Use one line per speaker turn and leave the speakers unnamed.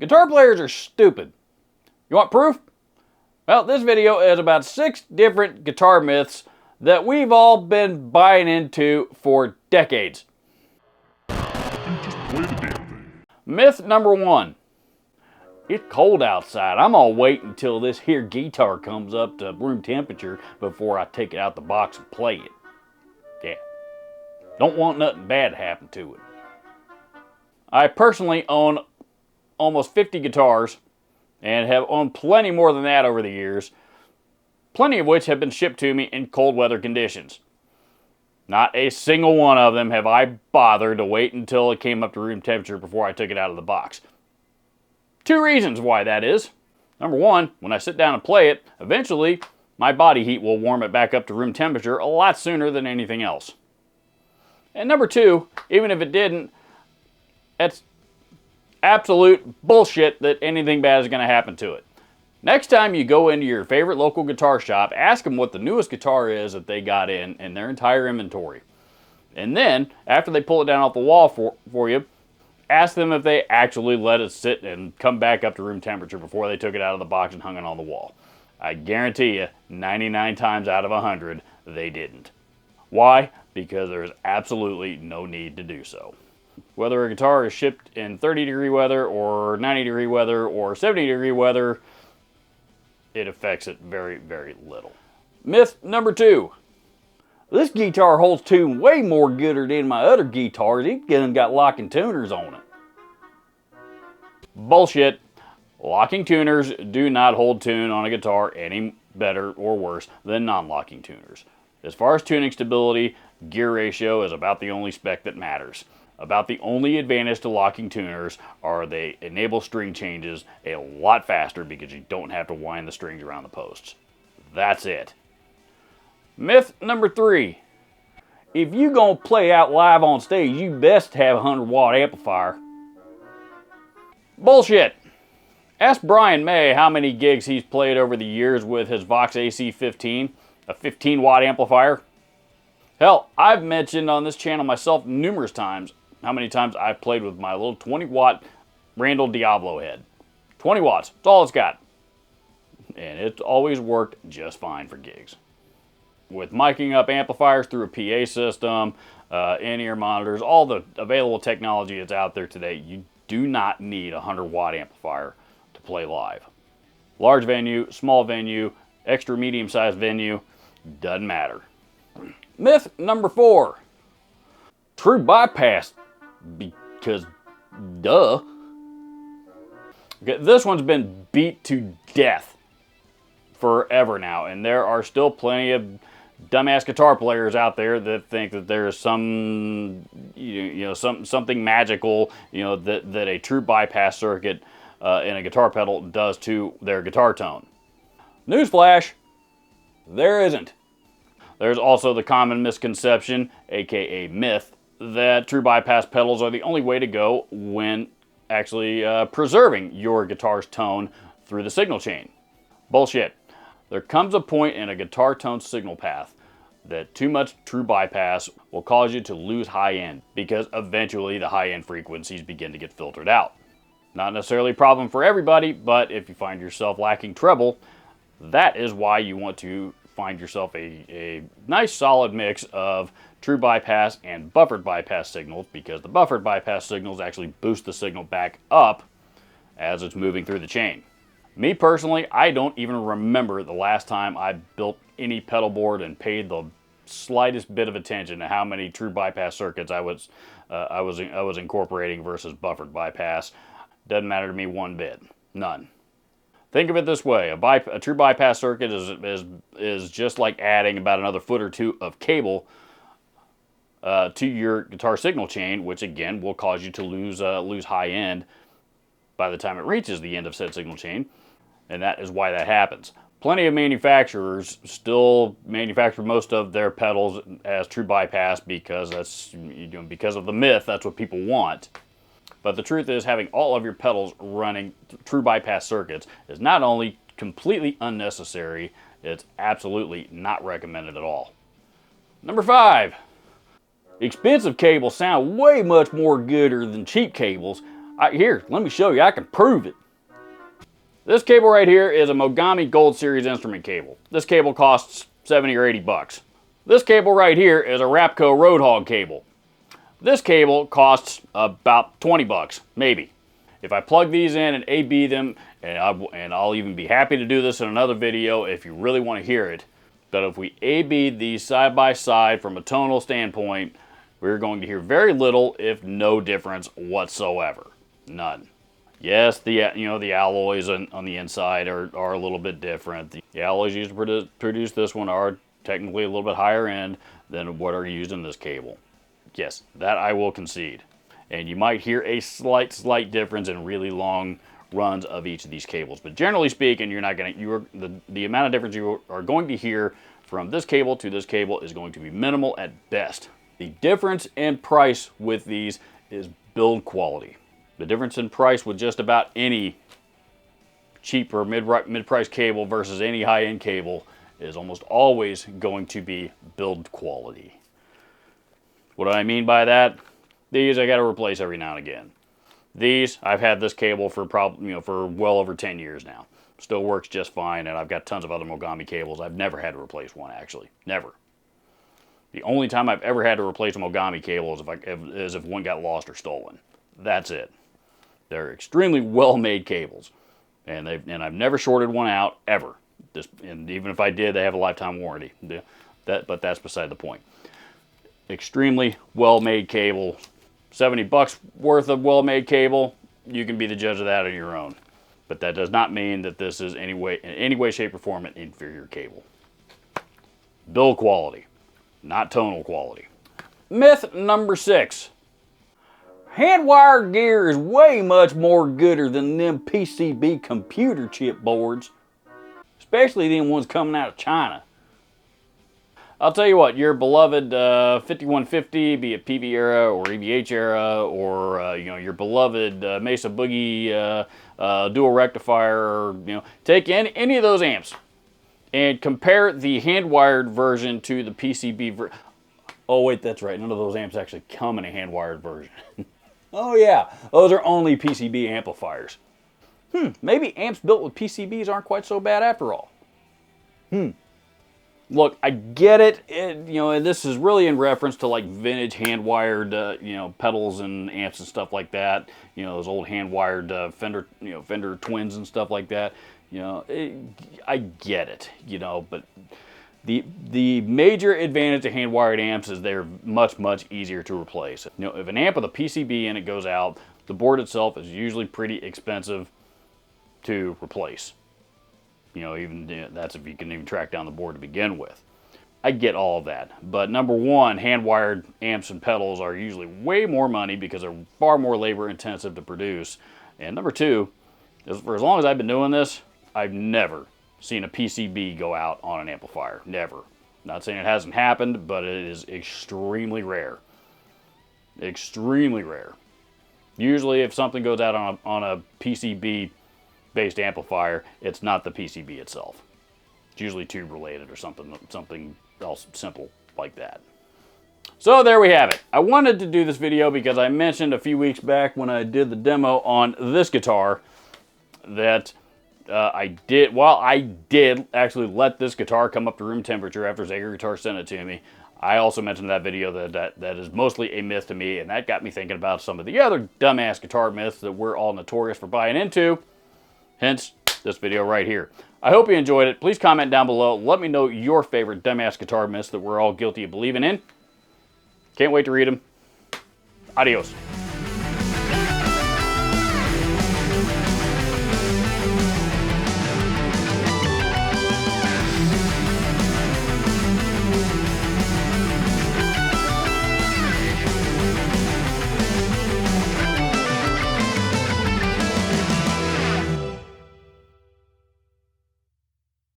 Guitar players are stupid. You want proof? Well, this video is about 6 different guitar myths that we've all been buying into for decades.
Just play the damn thing.
Myth number 1. It's cold outside. I'm gonna wait until this here guitar comes up to room temperature before I take it out the box and play it. Yeah. Don't want nothing bad to happen to it. I personally own almost 50 guitars and have owned plenty more than that over the years, plenty of which have been shipped to me in cold weather conditions. Not a single one of them have I bothered to wait until it came up to room temperature before I took it out of the box. 2 reasons why that is. Number 1, when I sit down and play it, eventually my body heat will warm it back up to room temperature a lot sooner than anything else. And number 2, even if it didn't, it's absolute bullshit that anything bad is going to happen to it. Next time you go into your favorite local guitar shop, ask them what the newest guitar is that they got in their entire inventory. And then, after they pull it down off the wall for you, ask them if they actually let it sit and come back up to room temperature before they took it out of the box and hung it on the wall. I guarantee you, 99 times out of 100, they didn't. Why? Because there's absolutely no need to do so. Whether a guitar is shipped in 30-degree weather or 90-degree weather or 70-degree weather, it affects it very, very little. Myth number 2. This guitar holds tune way more gooder than my other guitars. It's got locking tuners on it. Bullshit. Locking tuners do not hold tune on a guitar any better or worse than non-locking tuners. As far as tuning stability, gear ratio is about the only spec that matters. About the only advantage to locking tuners are they enable string changes a lot faster because you don't have to wind the strings around the posts. That's it. Myth number 3. If you gonna play out live on stage, you best have a 100-watt amplifier. Bullshit. Ask Brian May how many gigs he's played over the years with his Vox AC-15, a 15-watt amplifier. Hell, I've mentioned on this channel myself numerous times how many times I've played with my little 20-watt Randall Diablo head. 20 watts, that's all it's got. And it's always worked just fine for gigs. With miking up amplifiers through a PA system, in-ear monitors, all the available technology that's out there today, you do not need a 100-watt amplifier to play live. Large venue, small venue, extra medium-sized venue, doesn't matter. Myth number 4. True bypass, because duh. Okay, this one's been beat to death forever now, and there are still plenty of dumbass guitar players out there that think that there's some, something magical, that a true bypass circuit in a guitar pedal does to their guitar tone. Newsflash, there isn't. There's also the common misconception, aka myth, that true bypass pedals are the only way to go when actually preserving your guitar's tone through the signal chain. Bullshit. There comes a point in a guitar tone signal path that too much true bypass will cause you to lose high end because eventually the high end frequencies begin to get filtered out. Not necessarily a problem for everybody, but if you find yourself lacking treble, that is why you want to find yourself a nice solid mix of true bypass and buffered bypass signals, because the buffered bypass signals actually boost the signal back up as it's moving through the chain. Me personally, I don't even remember the last time I built any pedal board and paid the slightest bit of attention to how many true bypass circuits I was incorporating versus buffered bypass. Doesn't matter to me one bit. None. Think of it this way: a true bypass circuit is just like adding about another foot or 2 of cable to your guitar signal chain, which again will cause you to lose high end by the time it reaches the end of said signal chain, and that is why that happens. Plenty of manufacturers still manufacture most of their pedals as true bypass because because of the myth, that's what people want. But the truth is, having all of your pedals running true bypass circuits is not only completely unnecessary, it's absolutely not recommended at all. Number 5. Expensive cables sound way much more gooder than cheap cables. Here, let me show you. I can prove it. This cable right here is a Mogami Gold Series instrument cable. This cable costs 70 or 80 bucks. This cable right here is a Rapco Roadhog cable. This cable costs about 20 bucks, maybe. If I plug these in and A/B them, and I'll even be happy to do this in another video if you really want to hear it, but if we A/B these side by side from a tonal standpoint, we're going to hear very little, if no difference whatsoever. None. Yes, the alloys on the inside are a little bit different. The alloys used to produce this one are technically a little bit higher end than what are used in this cable. Yes, that I will concede. And you might hear a slight difference in really long runs of each of these cables. But generally speaking, you're not going to, the amount of difference you are going to hear from this cable to this cable is going to be minimal at best. The difference in price with these is build quality. The difference in price with just about any cheap or mid-price cable versus any high-end cable is almost always going to be build quality. What do I mean by that? These I got to replace every now and again. These, I've had this cable for for well over 10 years now. Still works just fine, and I've got tons of other Mogami cables. I've never had to replace one, actually. Never. The only time I've ever had to replace a Mogami cable is if one got lost or stolen. That's it. They're extremely well-made cables, and I've never shorted one out, ever. And even if I did, they have a lifetime warranty. But that's beside the point. Extremely well-made cable. 70 bucks worth of well-made cable, you can be the judge of that on your own. But that does not mean that this is in any way, shape, or form an inferior cable. Build quality, not tonal quality. Myth number 6. Handwired gear is way much more gooder than them PCB computer chip boards. Especially them ones coming out of China. I'll tell you what, your beloved 5150, be it PV era or EVH era, or your beloved Mesa Boogie dual rectifier, or take any of those amps and compare the hand-wired version to the PCB version. Oh wait, that's right, none of those amps actually come in a hand-wired version. Oh yeah, those are only PCB amplifiers. Maybe amps built with PCBs aren't quite so bad after all. Look, I get it. And this is really in reference to like vintage hand-wired, pedals and amps and stuff like that. Those old hand-wired Fender Twins and stuff like that. I get it. But the major advantage of hand-wired amps is they're much easier to replace. If an amp with a PCB in it goes out, the board itself is usually pretty expensive to replace. That's if you can even track down the board to begin with. I get all of that. But number one, hand-wired amps and pedals are usually way more money because they're far more labor intensive to produce. And number two, for as long as I've been doing this, I've never seen a PCB go out on an amplifier. Never. Not saying it hasn't happened, but it is extremely rare. Extremely rare. Usually if something goes out on a PCB based amplifier, it's not the PCB itself. It's usually tube related or something else simple like that. So there we have it. I wanted to do this video because I mentioned a few weeks back when I did the demo on this guitar that I did actually let this guitar come up to room temperature after Zager Guitar sent it to me. I also mentioned in that video that is mostly a myth to me, and that got me thinking about some of the other dumbass guitar myths that we're all notorious for buying into. Hence, this video right here. I hope you enjoyed it. Please comment down below. Let me know your favorite dumbass guitar myths that we're all guilty of believing in. Can't wait to read them. Adios.